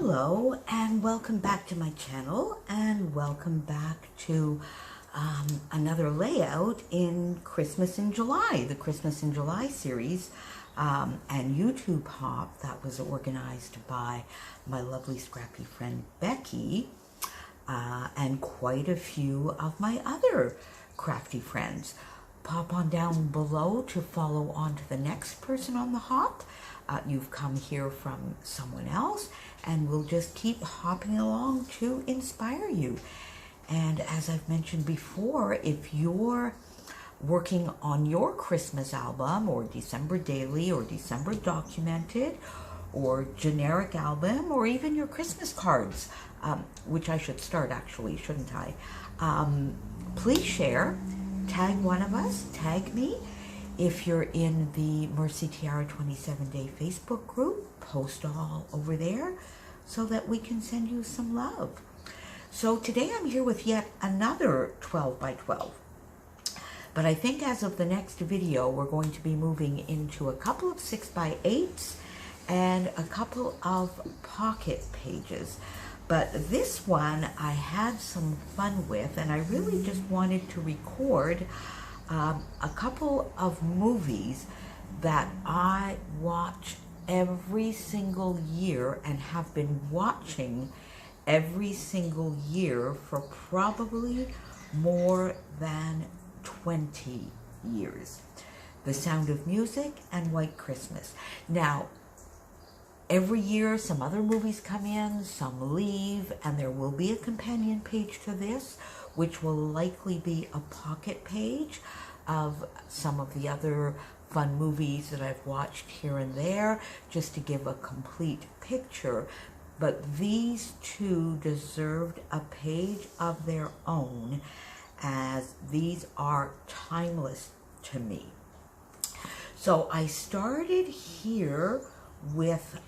Hello and welcome back to my channel, and welcome back to another layout in Christmas in July, the Christmas in July series and YouTube hop that was organized by my lovely scrappy friend Becky and quite a few of my other crafty friends. Pop on down below to follow on to the next person on the hop. You've come here from someone else, and we'll just keep hopping along to inspire you. And as I've mentioned before, if you're working on your Christmas album or December daily or December documented or generic album or even your Christmas cards, which I should start actually, shouldn't I? Please share, tag one of us, tag me. If you're in the Mercy Tiara 27-day Facebook group, post all over there so that we can send you some love. So today I'm here with yet another 12 by 12. But I think as of the next video, we're going to be moving into a couple of 6 by 8s and a couple of pocket pages. But this one I had some fun with, and I really just wanted to record a couple of movies that I watch every single year and have been watching every single year for probably more than 20 years. The Sound of Music and White Christmas. Now, every year some other movies come in, some leave, and there will be a companion page to this, which will likely be a pocket page of some of the other fun movies that I've watched here and there, just to give a complete picture. But these two deserved a page of their own, as these are timeless to me. So I started here with,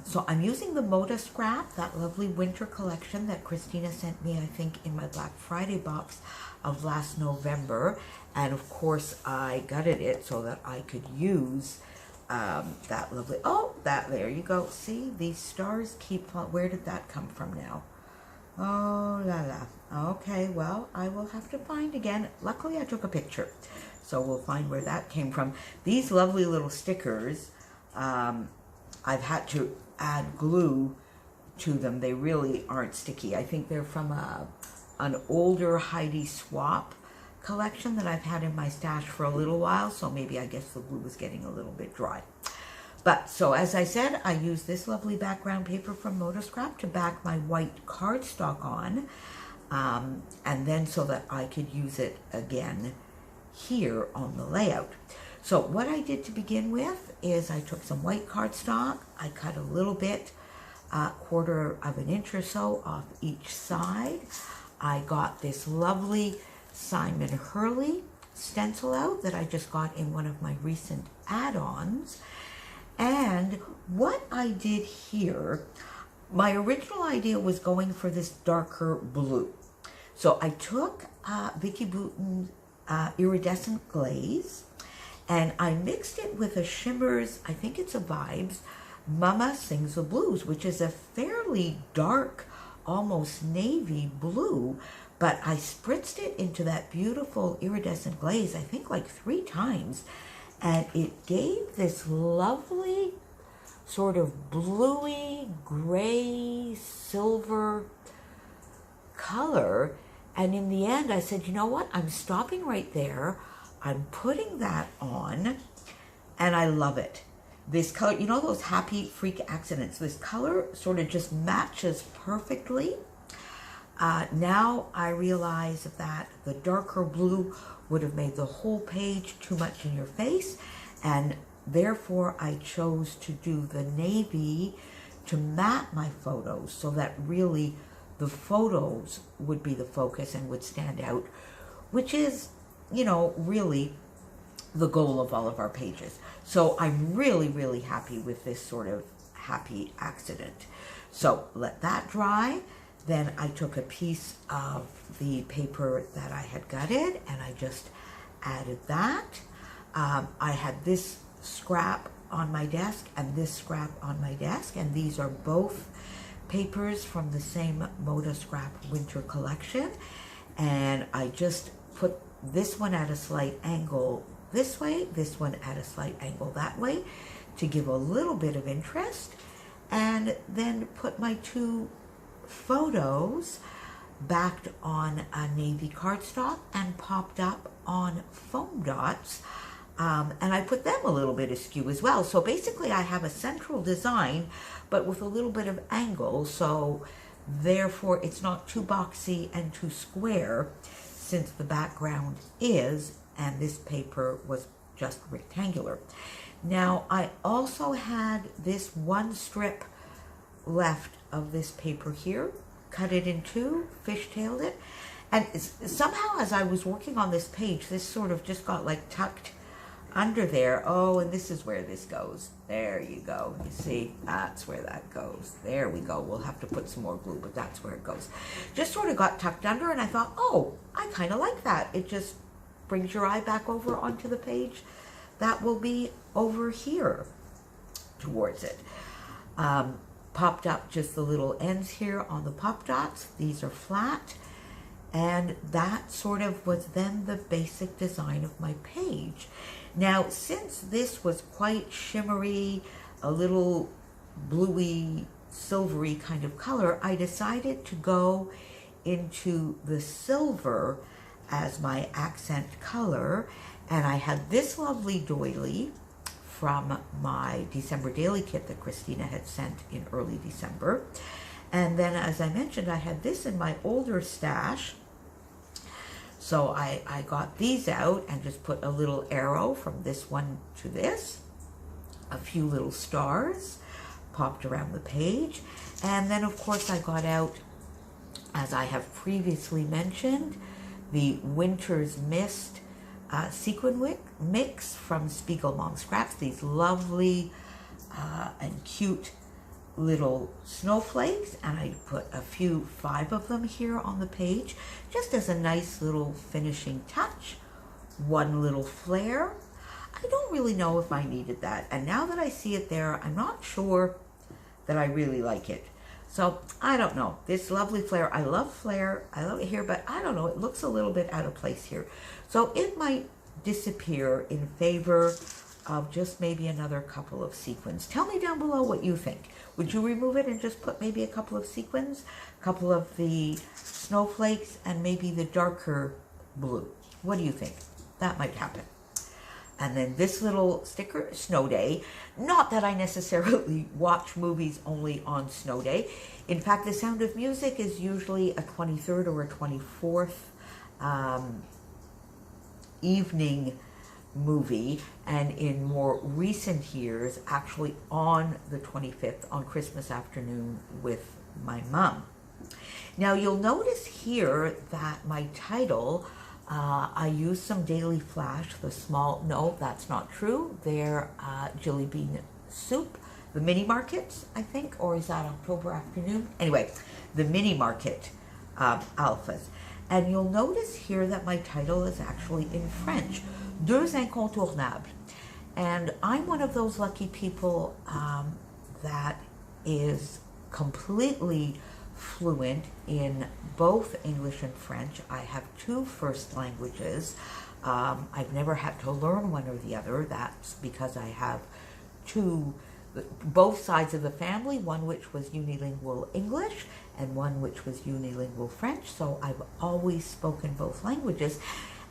so I'm using the Moda Scrap, that lovely winter collection that Christina sent me, I think, in my Black Friday box of last November. And of course, I gutted it so that I could use that lovely, oh, that, there you go. See, these stars keep, where did that come from now? Oh, la la. Okay, well, I will have to find again. Luckily, I took a picture, so we'll find where that came from. These lovely little stickers, I've had to add glue to them. They really aren't sticky. I think they're from an older Heidi Swap collection that I've had in my stash for a little while, so maybe I guess the glue was getting a little bit dry. But so as I said, I used this lovely background paper from Moda Scrap to back my white cardstock on, and then so that I could use it again here on the layout. So what I did to begin with is I took some white cardstock, I cut a little bit, quarter of an inch or so off each side. I got this lovely Simon Hurley stencil out that I just got in one of my recent add-ons. And what I did here, my original idea was going for this darker blue. So I took Vicky Bouton's iridescent glaze, and I mixed it with a Shimmers, I think it's a Vibes, Mama Sings the Blues, which is a fairly dark, almost navy blue, but I spritzed it into that beautiful iridescent glaze, I think like 3 times, and it gave this lovely sort of bluey, gray, silver color. And in the end, I said, you know what? I'm stopping right there. I'm putting that on, and I love it. This color, you know those happy freak accidents? This color sort of just matches perfectly. Now I realize that the darker blue would have made the whole page too much in your face, and therefore I chose to do the navy to mat my photos so that really the photos would be the focus and would stand out, which is, you know, really the goal of all of our pages. So I'm really, really happy with this sort of happy accident. So let that dry. Then I took a piece of the paper that I had gutted and I just added that. I had this scrap on my desk and this scrap on my desk, and these are both papers from the same Moda Scrap Winter Collection, and I just put this one at a slight angle this way, this one at a slight angle that way, to give a little bit of interest, and then put my two photos backed on a navy cardstock and popped up on foam dots, and I put them a little bit askew as well. So basically I have a central design but with a little bit of angle, so therefore it's not too boxy and too square, since the background is, and this paper was just rectangular. Now I also had this one strip left of this paper here, cut it in two, fishtailed it, and somehow as I was working on this page, this sort of just got like tucked under there. Oh, and this is where this goes. There you go. You see, that's where that goes. There we go. We'll have to put some more glue, but that's where it goes. Just sort of got tucked under, and I thought, oh, I kind of like that. It just brings your eye back over onto the page. That will be over here towards it. Popped up just the little ends here on the pop dots. These are flat. And that sort of was then the basic design of my page. Now, since this was quite shimmery, a little bluey, silvery kind of color, I decided to go into the silver as my accent color. And I had this lovely doily from my December daily kit that Christina had sent in early December. And then, as I mentioned, I had this in my older stash. So I got these out and just put a little arrow from this one to this, a few little stars popped around the page. And then, of course, I got out, as I have previously mentioned, the Winter's Mist sequin mix from Spiegelmom Scraps, these lovely and cute little snowflakes, and I put a few, 5 of them here on the page, just as a nice little finishing touch. One little flare. I don't really know if I needed that, and now that I see it there, I'm not sure that I really like it. So I don't know. This lovely flare, I love flare, I love it here, but I don't know, it looks a little bit out of place here. So it might disappear in favor of just maybe another couple of sequins. Tell me down below what you think. Would you remove it and just put maybe a couple of sequins, a couple of the snowflakes, and maybe the darker blue? What do you think? That might happen. And then this little sticker, Snow Day. Not that I necessarily watch movies only on Snow Day. In fact, The Sound of Music is usually a 23rd or a 24th evening movie, and in more recent years, actually on the 25th, on Christmas afternoon with my mom. Now, you'll notice here that my title, I used some Daily Flash, the small, no, that's not true. They're Jelly Bean Soup, the mini markets, I think, or is that October afternoon? Anyway, the mini market alphas. And you'll notice here that my title is actually in French, Deux Incontournables. And I'm one of those lucky people that is completely fluent in both English and French. I have 2 first languages. I've never had to learn one or the other. That's because I have both sides of the family, one which was unilingual English and one which was unilingual French. So I've always spoken both languages.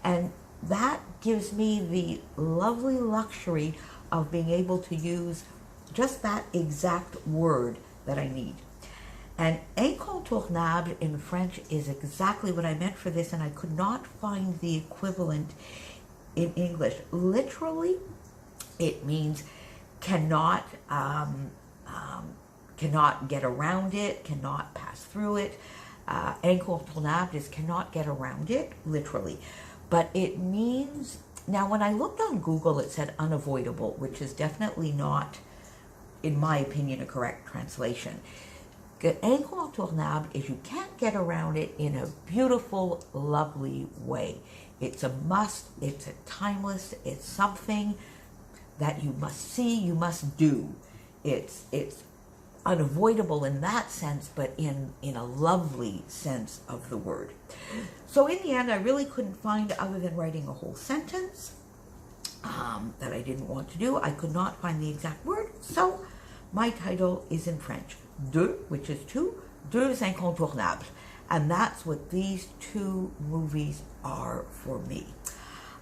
And that gives me the lovely luxury of being able to use just that exact word that I need. And incontournable in French is exactly what I meant for this, and I could not find the equivalent in English. Literally, it means cannot get around it, cannot pass through it. Incontournable is cannot get around it, literally. But it means, now when I looked on Google, it said unavoidable, which is definitely not, in my opinion, a correct translation. Incontournable is you can't get around it in a beautiful, lovely way. It's a must, it's a timeless, it's something that you must see, you must do. It's unavoidable in that sense, but in a lovely sense of the word. So in the end, I really couldn't find, other than writing a whole sentence that I didn't want to do, I could not find the exact word. So my title is in French, Deux, which is two, Deux incontournables. And that's what these two movies are for me.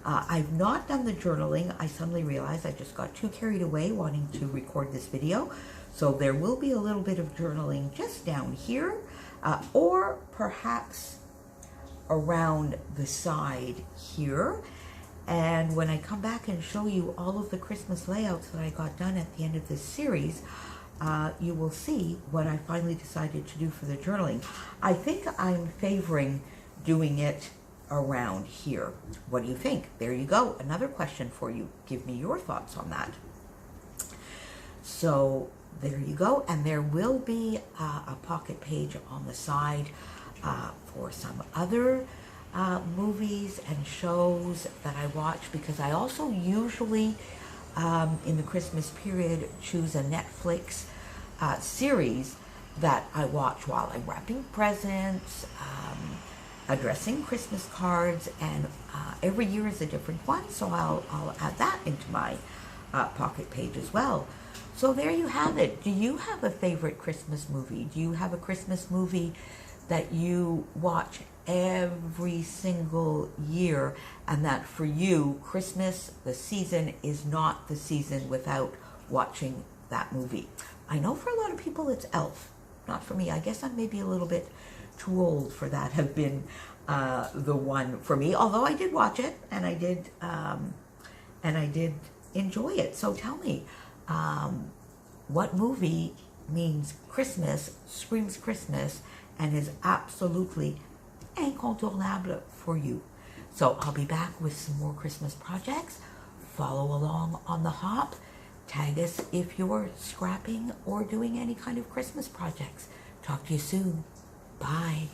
I've not done the journaling. I suddenly realized I just got too carried away wanting to record this video. So there will be a little bit of journaling just down here, or perhaps around the side here. And when I come back and show you all of the Christmas layouts that I got done at the end of this series, you will see what I finally decided to do for the journaling. I think I'm favoring doing it around here. What do you think? There you go. Another question for you. Give me your thoughts on that. So there you go. And there will be a pocket page on the side for some other movies and shows that I watch, because I also usually in the Christmas period choose a Netflix series that I watch while I'm wrapping presents, addressing Christmas cards, and every year is a different one, so I'll add that into my pocket page as well. So there you have it. Do you have a favorite Christmas movie? Do you have a Christmas movie that you watch every single year, and that for you, Christmas, the season, is not the season without watching that movie? I know for a lot of people it's Elf. Not for me. I guess I'm maybe a little bit too old for that have been the one for me, although I did watch it, and I did enjoy it. So tell me, what movie means Christmas, screams Christmas, and is absolutely incontournable for you? So I'll be back with some more Christmas projects. Follow along on the hop. Tag us if you're scrapping or doing any kind of Christmas projects. Talk to you soon. Bye.